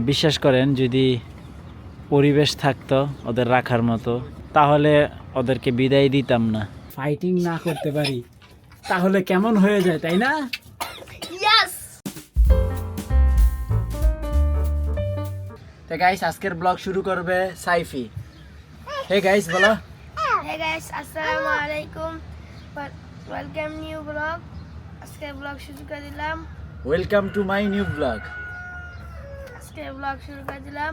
বিশ্বাস করেন যদি পরিবেশ থাকতো ওদের রাখার মতো তাহলে ওদেরকে বিদায় দিতাম না। ফাইটিং না করতে পারি তাহলে কেমন হয়ে যায়, তাই না? তো গাইস আজকের ব্লগ শুরু করবে সাইফি। হে গাইস বলো। Hey guys, আসসালামু আলাইকুম। Welcome new blog. আজকে ব্লগ শুরু করে দিলাম। Welcome to my new blog. আজকে ব্লগ শুরু করে দিলাম।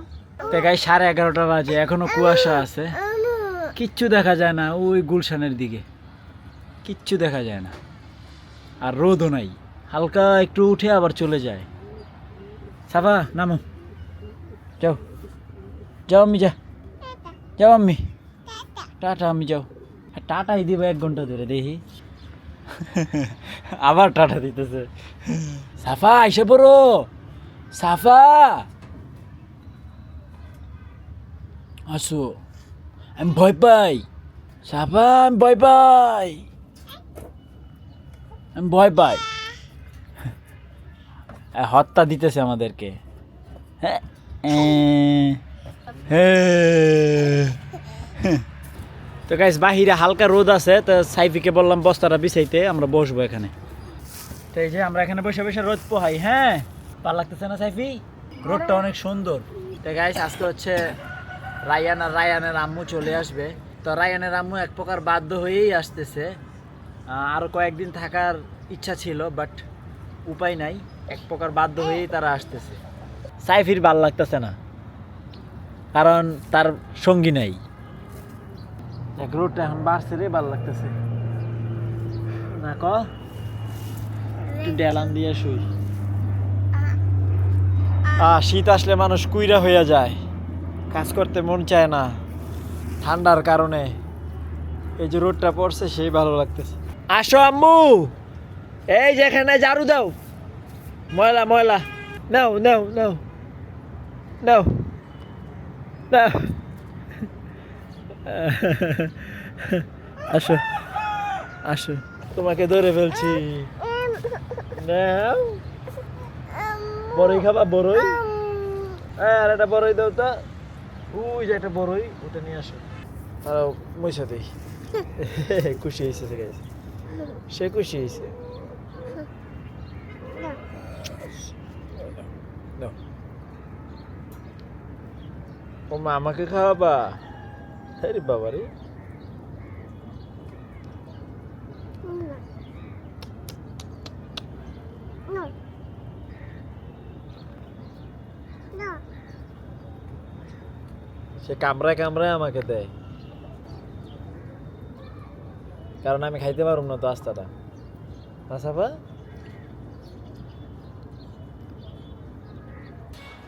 তো গাইস 11:30 বাজে, এখনো কুয়াশা আছে, কিচ্ছু দেখা যায় না। ওই গুলশানের দিকে কিচ্ছু দেখা যায় না, আর রোদও নাই, হালকা একটু উঠে আবার চলে যায়। সাফা নামো, যাও যাও আম্মি, যাও আম্মি, টাটা আম্মি, যাও। টাটাই দিব 1 ঘন্টা ধরে, দেখি আবার টাটা দিতেছে। সাফা এসে পড়ো, সাফা আসো, আমি ভয় পাই। সাফা আমি ভয় পাই, আমি ভয় পাই। হত্যা দিতেছে আমাদেরকে। হ্যাঁ তো গাইস বাহিরে হালকা রোদ আছে, তো সাইফিকে বললাম বস্তাটা বিছাইতে, আমরা বসবো এখানে। তো এই যে আমরা এখানে বসে বসে রোদ পোহাই। হ্যাঁ ভালো লাগতেছে না সাইফি? রোদটা অনেক সুন্দর। তো গাইস আজকে হচ্ছে রায়ান আর রায়ানের আম্মু চলে আসবে। তো রায়ানের আম্মু এক প্রকার বাধ্য হয়েই আসতেছে। আরও কয়েকদিন থাকার ইচ্ছা ছিল, বাট উপায় নাই, এক প্রকার বাধ্য হয়েই তারা আসতেছে। সাইফির ভাল লাগতেছে না, কারণ তার সঙ্গী নাই। এক রোডটা এখন বাড়ছে রে, ভাল লাগতেছে না। একটু ডেলান দিয়ে শুই। শীত আসলে মানুষ কুইরা হইয়া যায়, কাজ করতে মন চায় না ঠান্ডার কারণে। এই যে রোদটা পড়ছে সেই ভালো লাগতেছে। আসো আম্মু, এই যেখানে ঝাড়ু দাও, ময়লা ময়লা, নাও নাও নাও নাও নাও। আসো আসো, তোমাকে ধরে ফেলছি। নাও, বড়ই খাবা? বড়ই, আর একটা বড়ই দাও তো। ওই যে একটা বড়ই, ওটা নিয়ে আসো। তারাও মইসা দেই। খুশি হয়েছে, সে খুশি হয়েছে। ও মা আমাকে খাওয়াবা? আরে বাবা রে, সে কামড়ায় কামড়ায় আমাকে দেয়, কারণ আমি খাইতে পারব না তো আস্তাটা। সাফা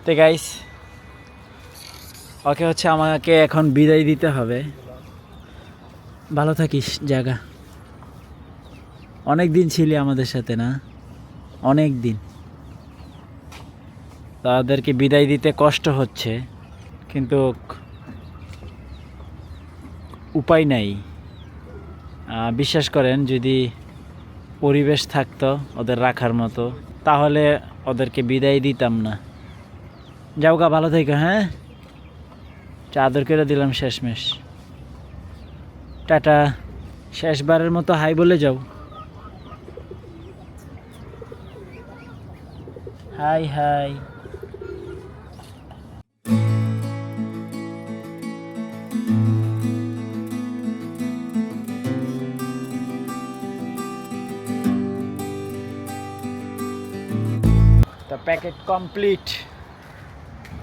তো গাইস ওকে হচ্ছে আমাকে এখন বিদায় দিতে হবে। ভালো থাকিস জায়গা, অনেক দিন ছিলি আমাদের সাথে না, অনেক দিন। তাদেরকে বিদায় দিতে কষ্ট হচ্ছে, কিন্তু উপায় নাই। বিশ্বাস করেন যদি পরিবেশ থাকতো ওদের রাখার মতো তাহলে ওদেরকে বিদায় দিতাম না। যাও গা, ভালো থেকো। হ্যাঁ, চাদর করে দিলাম শেষমেশ। টাটা, শেষবারের মতো হাই বলে যাও। High high. তো প্যাকেট কমপ্লিট,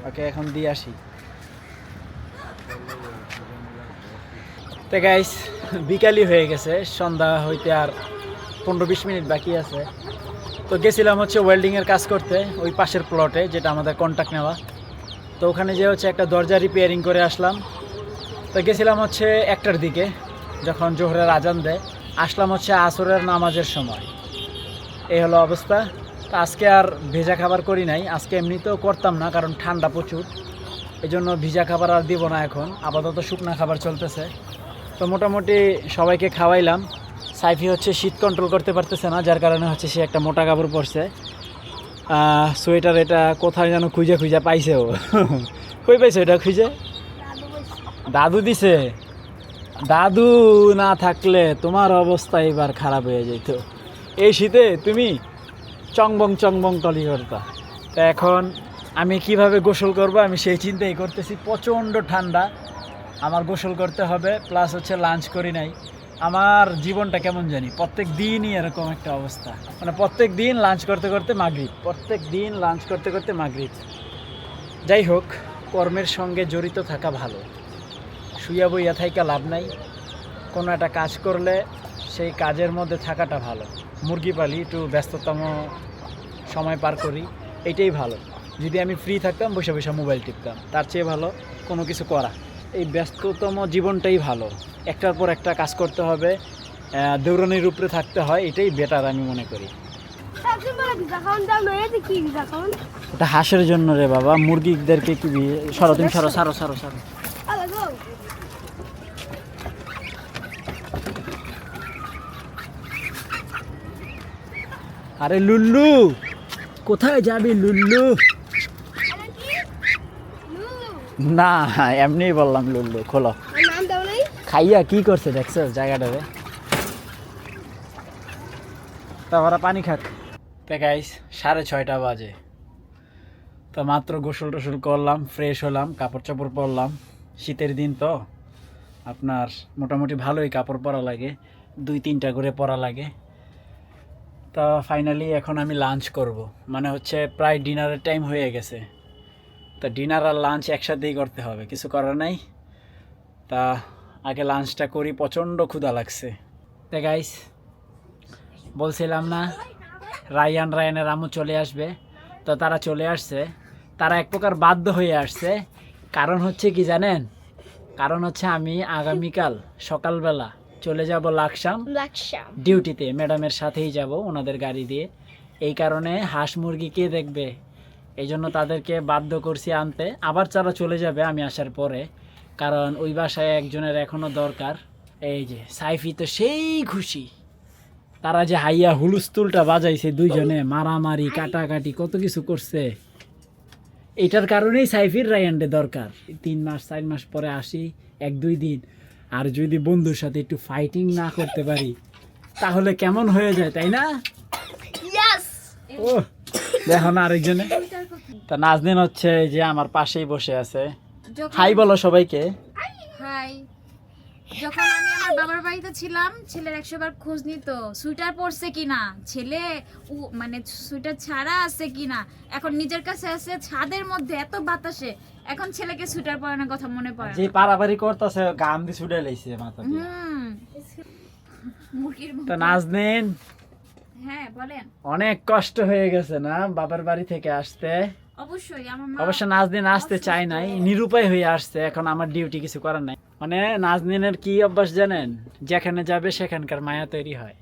ওকে এখন দিয়ে আসি। তো গাইস বিকালই হয়ে গেছে, সন্ধ্যা হইতে আর 15-20 মিনিট বাকি আছে। তো গেছিলাম হচ্ছে ওয়েল্ডিংয়ের কাজ করতে ওই পাশের প্লটে, যেটা আমাদের কন্ট্যাক্ট নেওয়া। তো ওখানে যে হচ্ছে একটা দরজা রিপেয়ারিং করে আসলাম। তো গেছিলাম হচ্ছে 1টার দিকে, যখন জোহরের আজান দেয়। আসলাম হচ্ছে আসরের নামাজের সময়। এই হলো অবস্থা। তো আজকে আর ভেজা খাবার করি নাই, আজকে এমনিতেও করতাম না, কারণ ঠান্ডা প্রচুর, এই জন্য ভিজা খাবার আর দিব না। এখন আপাতত শুকনা খাবার চলতেছে। তো মোটামুটি সবাইকে খাওয়াইলাম। সাইফি হচ্ছে শীত কন্ট্রোল করতে পারতেছে না, যার কারণে হচ্ছে সে একটা মোটা কাপড় পরছে। সোয়েটার এটা কোথায় যেন খুঁজে খুঁজে পাইছে ও। কই পাইছে এটা খুঁজে? দাদু দিছে। দাদু না থাকলে তোমার অবস্থা এবার খারাপ হয়ে যেত। এই শীতে তুমি চংবং টলি করতা। তা এখন আমি কিভাবে গোসল করব আমি সেই চিন্তাই করতেছি। প্রচণ্ড ঠান্ডা, আমার গোসল করতে হবে, প্লাস হচ্ছে লাঞ্চ করি নাই। আমার জীবনটা কেমন জানি প্রত্যেক দিনই এরকম একটা অবস্থা, মানে প্রত্যেক দিন লাঞ্চ করতে করতে মাগরিব, প্রত্যেক দিন লাঞ্চ করতে করতে মাগরিব। যাই হোক, কর্মের সঙ্গে জড়িত থাকা ভালো, শুইয়া বইয়া থাইকা লাভ নাই। কোনো একটা কাজ করলে সেই কাজের মধ্যে থাকাটা ভালো। মুরগি পালি, একটু ব্যস্ততম সময় পার করি, এইটাই ভালো। যদি আমি ফ্রি থাকতাম বসে বসে মোবাইল টিপতাম, তার চেয়ে ভালো কোনো কিছু করা। এই ব্যস্ততম জীবনটাই ভালো, একটার পর একটা কাজ করতে হবে, দৌড়ানির উপরে থাকতে হয়, এটাই বেটার আমি মনে করি। ওটা হাঁসের জন্য রে বাবা, মুরগিদেরকে কি সরো তুমি, সরো সারো সারো সারো। আরে লুল্লু, কোথায় যাবি লুল্লু? না এমনিই বললাম লুল্লু, খোলো। খাইয়া কি করছে দেখছো জায়গাটারে? তারপরে পানি খাক। তো গাইস 6:30 বাজে, তো মাত্র গোসল টোসল করলাম, ফ্রেশ হলাম, কাপড় চাপড় পরলাম। শীতের দিন তো আপনার মোটামুটি ভালোই কাপড় পরা লাগে, 2-3টা করে পরা লাগে। তো ফাইনালি এখন আমি লাঞ্চ করব, মানে হচ্ছে প্রায় ডিনারের টাইম হয়ে গেছে। তো ডিনার আর লাঞ্চ একসাথেই করতে হবে, কিছু করার নাই। তা আগে লাঞ্চটা করি, প্রচণ্ড ক্ষুধা লাগছে। তো গাইস বলছিলাম না রায়ানের আম্মু চলে আসবে, তো তারা চলে আসছে। তারা এক প্রকার বাধ্য হয়ে আসছে। কারণ হচ্ছে কি জানেন? কারণ হচ্ছে আমি আগামীকাল সকালবেলা চলে যাব লাকসাম ডিউটিতে, ম্যাডামের সাথেই যাব ওনাদের গাড়ি দিয়ে। এই কারণে হাঁস মুরগি কে দেখবে, এই জন্য তাদেরকে বাধ্য করছি আনতে। আবার তারা চলে যাবে আমি আসার পরে, কারণ ওই বাসায় একজনের এখনও দরকার। এই যে সাইফি তো সেই খুশি, তারা যে হাইয়া হুলুস্থুলটা বাজাইছে, দুইজনে মারামারি কাটাকাটি কত কিছু করছে। এটার কারণেই সাইফির রায়ানডে দরকার। 3 মাস 4 মাস পরে আসি, 1-2 দিন, আর যদি বন্ধুর সাথে একটু ফাইটিং না করতে পারি তাহলে কেমন হয়ে যায়, তাই না? ও দেখো না আরেকজনে। তা নাজনীন হচ্ছে যে আমার পাশেই বসে আছে। হাই বলো সবাইকে। হাই। যখন আমি আমার বাবার বাড়িতে ছিলাম, ছেলের 100 বার খোঁজ নিত সুইটার পরছে কিনা, ছেলে মানে সুইটার ছাড়া আছে কিনা। এখন নিজের কাছে আছে ছাদের মধ্যে এত বাতাসে, এখন ছেলেকে সুইটার পরানোর কথা মনে পড়ে। যে পারাবারি করতেছে গাম দি ছুটে লাইছে মাথা দিয়ে। মুরগির মতো। তো নাজনীন, হ্যাঁ বলেন। অনেক কষ্ট হয়ে গেছে না বাবার বাড়ি থেকে আসতে? অবশ্যই আমার মা অবশ্য নাজনীন আসতে চায় নাই, নিরুপায় হয়ে আসছে। এখন আমার ডিউটি, কিছু করার নাই। মানে নাজনীনের কি অভ্যাস জানেন? যেখানে যাবে সেখানকার মায়া তৈরি হয়।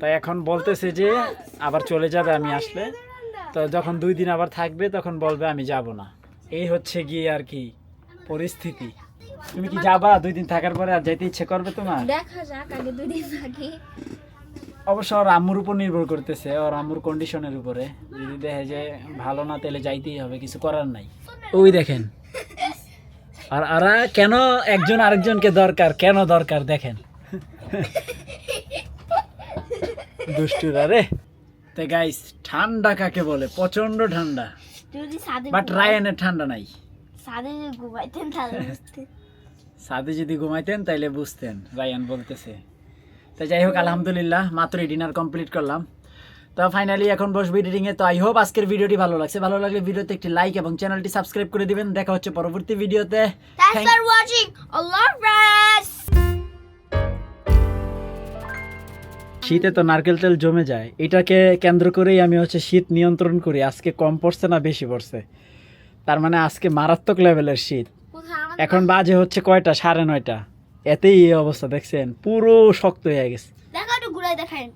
তাই এখন বলতেছে যে আবার চলে যাবে আমি আসলে। তো যখন 2 দিন আবার থাকবে তখন বলবে আমি যাব না। এই হচ্ছে গিয়ে আর কি পরিস্থিতি। তুমি কি যাবা 2 দিন থাকার পরে? আর যেতে ইচ্ছে করবে তোমার? দেখা যাক, আগে 2 দিন থাকি। অবশ্য ওর আম্মুর উপর নির্ভর করতেছে, ওর আম্মুর কন্ডিশনের উপরে। যদি দেখে যে ভালো না, তাহলে যাইতেই হবে, কিছু করার নাই। ওই দেখেন, আর ওরা কেন একজন আরেকজনকে দরকার, কেন দরকার দেখেন। দুষ্টুরা রে। তো গাইস, ঠান্ডা কাকে বলে? প্রচন্ড ঠান্ডা, বাট রায়ানের ঠান্ডা নাই। সাদে যদি ঘুমাইতেন তাইলে বুঝতেন রায়ান বলতেছে। তো যাই হোক, আলহামদুলিল্লাহ মাত্রই ডিনার কমপ্লিট করলাম। তো ফাইনালি এখন বসবো এডিটিংয়ে। তো আই হোপ আজকের ভিডিওটি ভালো লাগছে। ভালো লাগলে ভিডিওতে একটি লাইক এবং চ্যানেলটি সাবস্ক্রাইব করে দিবেন। দেখা হচ্ছে পরবর্তী ভিডিওতে। শীতে তো নারকেল তেল জমে যায়, এটাকে কেন্দ্র করেই আমি হচ্ছে শীত নিয়ন্ত্রণ করি। আজকে কম পড়ছে না বেশি পড়ছে, তার মানে আজকে মারাত্মক লেভেলের শীত। এখন বাজে হচ্ছে কয়টা? 9:30। এতেই এই অবস্থা দেখছেন, পুরো শক্ত হয়ে গেছে। দেখো একটু ঘুরাই দেখায়।